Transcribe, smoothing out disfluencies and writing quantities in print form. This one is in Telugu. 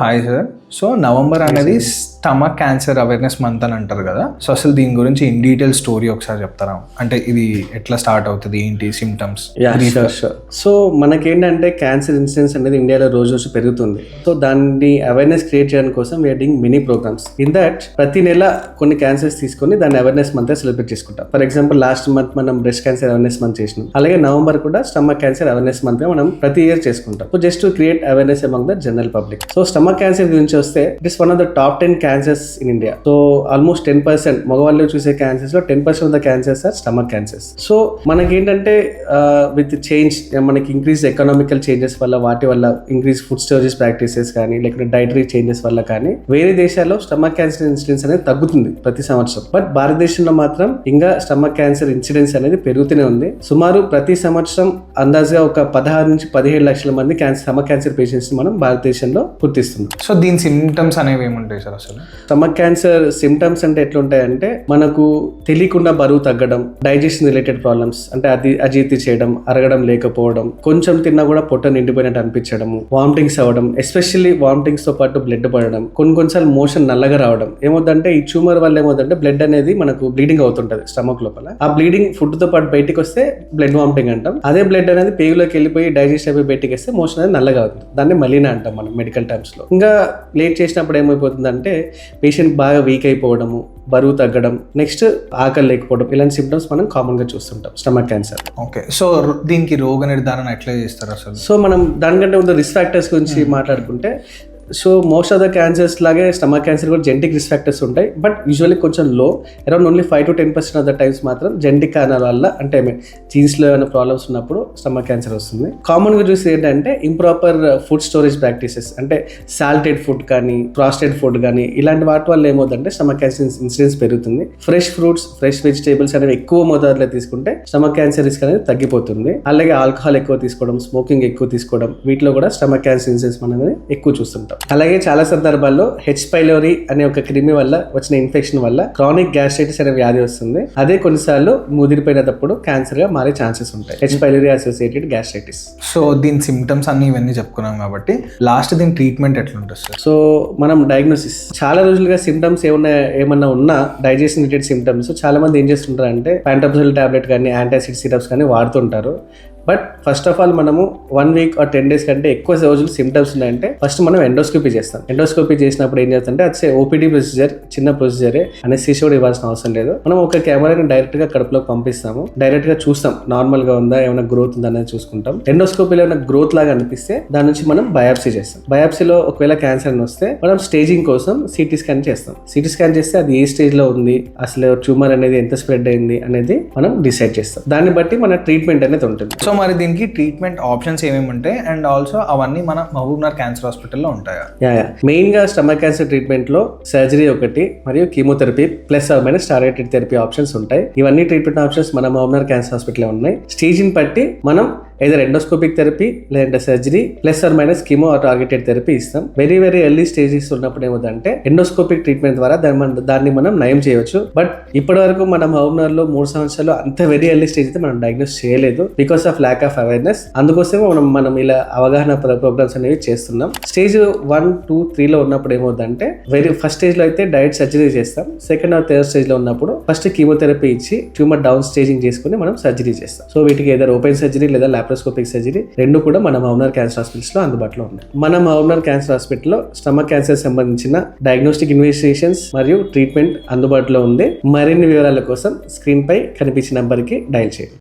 Hi sir. సో నవంబర్ అనేది స్టమక్ క్యాన్సర్ అవేర్నెస్ మంత్ అని అంటారు కదా. సో అసలు దీని గురించి ఇన్ డీటెయిల్ స్టోరీ ఒకసారి చెప్తారా? అంటే ఇది ఎట్లా స్టార్ట్ అవుతుంది, ఏంటి సిమ్టమ్స్? సో మనకేంటంటే క్యాన్సర్ ఇన్సిడెన్స్ అనేది ఇండియాలో రోజు రోజు పెరుగుతుంది. సో దాన్ని అవేర్నెస్ క్రియేట్ చేయడం కోసం we are doing many programs. In that ప్రతి నెల కొన్ని క్యాన్సర్స్ తీసుకొని దాన్ని అవేర్నెస్ మంత్ సెలబ్రేట్ చేసుకుంటాం. ఫర్ ఎగ్జాంపుల్ లాస్ట్ మంత్ మనం బ్రెస్ట్ క్యాన్సర్ అవేర్నెస్ మంత్ చేసినాం. అలాగే నవంబర్ కూడా స్టమక్ క్యాన్సర్ అవేర్నెస్ మంత్ మనం ప్రతి ఇయర్ చేసుకుంటాం. So just to create awareness among the general public. So stomach cancer గురించి వస్తే it is one of the top 10 cancers in India. So almost 10% మగవాళ్ళు చూసే క్యాన్సర్స్ లో 10% of the cancers are stomach cancers. So మనకేంటంటే విత్ చేంజ్, మనకి ఇంక్రీజ్ ఎకనామికల్ చేంజెస్ వల్ల, వాటి వల్ల ఇంక్రీజ్ ఫుడ్ స్టోరేజ్ ప్రాక్టీసెస్ కానీ, లేకపోతే డైటరీ చేంజెస్ వల్ల కానీ వేరే దేశాల్లో స్టమక్ క్యాన్సర్ ఇన్సిడెన్స్ అనేది తగ్గుతుంది ప్రతి సంవత్సరం. బట్ భారతదేశంలో మాత్రం ఇంకా స్టమక్ క్యాన్సర్ ఇన్సిడెన్స్ అనేది పెరుగుతూనే ఉంది. సుమారు ప్రతి సంవత్సరం అందాజుగా ఒక 16 నుంచి 17 లక్షల మంది స్టమక్ క్యాన్సర్ పేషెంట్స్ మనం భారతదేశంలో గుర్తిస్తున్నాం. సో దీని సిమ్టమ్స్ అనేవి ఏముంటాయి సార్? అసలు స్టమక్ క్యాన్సర్ సిమ్టమ్స్ అంటే ఎట్లుంటాయంటే, మనకు తెలియకుండా బరువు తగ్గడం, డైజెషన్ రిలేటెడ్ ప్రాబ్లమ్స్ అంటే అజీర్తి చేయడం, అరగడం లేకపోవడం, కొంచెం తిన్నా కూడా పొట్ట నిండిపోయినట్టు అనిపించడం, వామిటింగ్స్ అవ్వడం, ఎస్పెషల్లీ వామిటింగ్స్ తో పాటు బ్లడ్ పడడం, కొన్నిసార్లు మోషన్ నల్లగా రావడం. ఏమవుతుందంటే ఈ ట్యూమర్ వల్ల ఏమవుతుందంటే బ్లడ్ అనేది మనకు బ్లీడింగ్ అవుతుంటది స్టమక్ లోపల. ఆ బ్లీడింగ్ ఫుడ్ తో పాటు బయటికి వస్తే బ్లడ్ వామిటింగ్ అంటాం. అదే బ్లడ్ అనేది పేగులోకి వెళ్ళిపోయి డైజెస్ట్ అయిపోయి బయటికి వస్తే మోషన్ అనేది నల్లగా అవుతుంది. దాన్ని మలీనా అంటాం మనం మెడికల్ టర్మ్స్ లో. ఇంకా లేట్ చేసినప్పుడు ఏమైపోతుందంటే పేషెంట్ బాగా వీక్ అయిపోవడము, బరువు తగ్గడం, నెక్స్ట్ ఆకలి లేకపోవడం, ఇలాంటి సిమ్టమ్స్ మనం కామన్ గా చూస్తుంటాం స్టమక్ క్యాన్సర్. ఓకే. సో దీనికి రోగ నిర్ధారణ ఎట్లా చేస్తారు అసలు? సో మనం దానికంటే ముందు రిస్క్ ఫ్యాక్టర్స్ గురించి మాట్లాడుకుంటే, so most of the cancers లాగే స్టమక్ క్యాన్సర్ కూడా జెనెటిక్ రిస్క్ ఫ్యాక్టర్స్ ఉంటాయి. బట్ యూజువల్లీ కొంచెం లో, around only 5 to 10% of the times మాత్రం జెనెటిక్ కారణాల వల్ల, అంటే జీన్స్లో ఏమైనా ప్రాబ్లమ్స్ ఉన్నప్పుడు స్టమక్ క్యాన్సర్ వస్తుంది. కామన్గా చూసి ఏంటంటే ఇంప్రాపర్ ఫుడ్ స్టోరేజ్ ప్రాక్టీసెస్, అంటే సాల్టెడ్ ఫుడ్ కానీ, ప్రాసెస్డ్ ఫుడ్ కానీ, ఇలాంటి వాటి వల్ల ఏమవుతుందంటే స్టమక్ క్యాన్సర్ ఇన్సిడెన్స్ పెరుగుతుంది. ఫ్రెష్ ఫ్రూట్స్, ఫ్రెష్ వెజిటేబుల్స్ అనేవి ఎక్కువ మోతాదులో తీసుకుంటే స్టమక్ క్యాన్సర్ రిస్క్ అనేది తగ్గిపోతుంది. అలాగే ఆల్కహాల్ ఎక్కువ తీసుకోవడం, స్మోకింగ్ ఎక్కువ తీసుకోవడం, వీటిలో కూడా స్టమక్ క్యాన్సర్ ఇన్సిడెన్స్ అనేది ఎక్కువ చూస్తుంటాం. అలాగే చాలా సందర్భాల్లో హెచ్ పైలోరీ అనే ఒక క్రిమి వల్ల వచ్చిన ఇన్ఫెక్షన్ వల్ల క్రానిక్ గ్యాస్ట్రైటిస్ అనే వ్యాధి వస్తుంది. అదే కొన్నిసార్లు ముదిరిపోయినప్పుడు క్యాన్సర్ గా మారే ఛాన్సెస్ ఉంటాయి, H pylori associated gastritis. So దీని సిమ్టమ్స్ అన్ని ఇవన్నీ చెప్పుకున్నాం కాబట్టి లాస్ట్ దీని ట్రీట్మెంట్ ఎట్లుంటుంది సార్? సో మనం డయాగ్నోసిస్, చాలా రోజులుగా సిమ్టమ్స్ ఏమన్నా ఉన్నా డైజెషన్ రిలేటెడ్ సిమ్టమ్స్, చాలా మంది ఏం చేస్తుంటారు అంటే ప్యాంటప్సోల్ టాబ్లెట్ కానీ, యాంటాసిడ్ సిరప్స్ కానీ వాడుతుంటారు. బట్ ఫస్ట్ ఆఫ్ ఆల్ మనము 1 week or 10 days కంటే ఎక్కువ రోజులు సిమ్టమ్స్ ఉన్నాయంటే ఫస్ట్ మనం ఎండోస్కోపీ చేస్తాం. ఎండోస్కోపీ చేసినప్పుడు ఏం చేస్తుంటే అది ఓపీడీ ప్రొసీజర్, చిన్న ప్రొసీజరే, అనెస్థీషియా కూడా ఇవ్వాల్సిన అవసరం లేదు. మనం ఒక కెమెరాని డైరెక్ట్ గా కడుపులోకి పంపిస్తాము, డైరెక్ట్ గా చూస్తాం నార్మల్ గా ఉందా, ఏమైనా గ్రోత్ ఉందా అనేది చూసుకుంటాం. ఎండోస్కోపీలో ఏమైనా గ్రోత్ లాగా అనిపిస్తే దాని నుంచి మనం బయాప్సీ చేస్తాం. బయాప్సీలో ఒకవేళ క్యాన్సర్ అని వస్తే మనం స్టేజింగ్ కోసం సిటీ స్కాన్ చేస్తాం. సిటీ స్కాన్ చేస్తే అది ఏ స్టేజ్ లో ఉంది, అసలు ట్యూమర్ అనేది ఎంత స్ప్రెడ్ అయింది అనేది మనం డిసైడ్ చేస్తాం. దాన్ని బట్టి మన ట్రీట్మెంట్ అనేది ఉంటుంది. సో మరి దీనికి ట్రీట్మెంట్ ఆప్షన్స్ ఏమేమి ఉంటాయి, అండ్ ఆల్సో అవన్నీ మన మహబూబ్నగర్ క్యాన్సర్ హాస్పిటల్లో ఉంటాయా? మెయిన్ గా స్టమక్ క్యాన్సర్ ట్రీట్మెంట్ లో సర్జరీ ఒకటి మరియు chemotherapy plus minus targeted therapy options ఉంటాయి. ఇవన్నీ ట్రీట్మెంట్ ఆప్షన్స్ మన మహబూబ్నగర్ క్యాన్సర్ హాస్పిటల్లో ఉన్నాయి. స్టేజింగ్ బట్టి మనం either ఎండోస్కోపిక్ థెరపీ లేదంటే surgery plus or minus chemo targeted therapy ఇస్తాం. వెరీ వెరీ ఎర్లీ స్టేజెస్ ఉన్నప్పుడు ఏమవుతుందంటే ఎండోస్కోపిక్ ట్రీట్మెంట్ ద్వారా దాన్ని మనం నయం చేయవచ్చు. బట్ ఇప్పటి వరకు మన మహబూబ్నగర్లో 3 సంవత్సరాలు అంత వెరీ ఎర్లీ స్టేజ్ అయితే మనం డయాగ్నోస్ చేయలేదు, because of lack of awareness. అందుకోసమే మనం ఇలా అవగాహన ప్రోగ్రామ్స్ అనేవి చేస్తున్నాం. స్టేజ్ 1, 2, 3లో ఉన్నప్పుడు ఏమవుతుందంటే వెరీ ఫస్ట్ స్టేజ్ లో అయితే డైరెక్ట్ సర్జరీ చేస్తాం. సెకండ్ ఆర్ థర్డ్ స్టేజ్ లో ఉన్నప్పుడు ఫస్ట్ కీమోథెరపీ ఇచ్చి ట్యూమర్ డౌన్ స్టేజింగ్ చేసుకుని మనం సర్జరీ చేస్తాం. సో వీటికి ఏదైనా ఓపెన్ సర్జరీ లేదా లాప్రోస్కోపిక్ సర్జరీ రెండు కూడా మన మహబూబ్నగర్ క్యాన్సర్ హాస్పిటల్స్ లో అందుబాటులో ఉన్నాయి. మన మహబూబ్నగర్ క్యాన్సర్ హాస్పిటల్లో స్టమక్ క్యాన్సర్ సంబంధించిన డయాగ్నోస్టిక్ ఇన్వెస్టిగేషన్స్ మరియు ట్రీట్మెంట్ అందుబాటులో ఉంది. మరిన్ని వివరాల కోసం స్క్రీన్ పై కనిపించిన నంబర్ కి డయల్ చేయండి.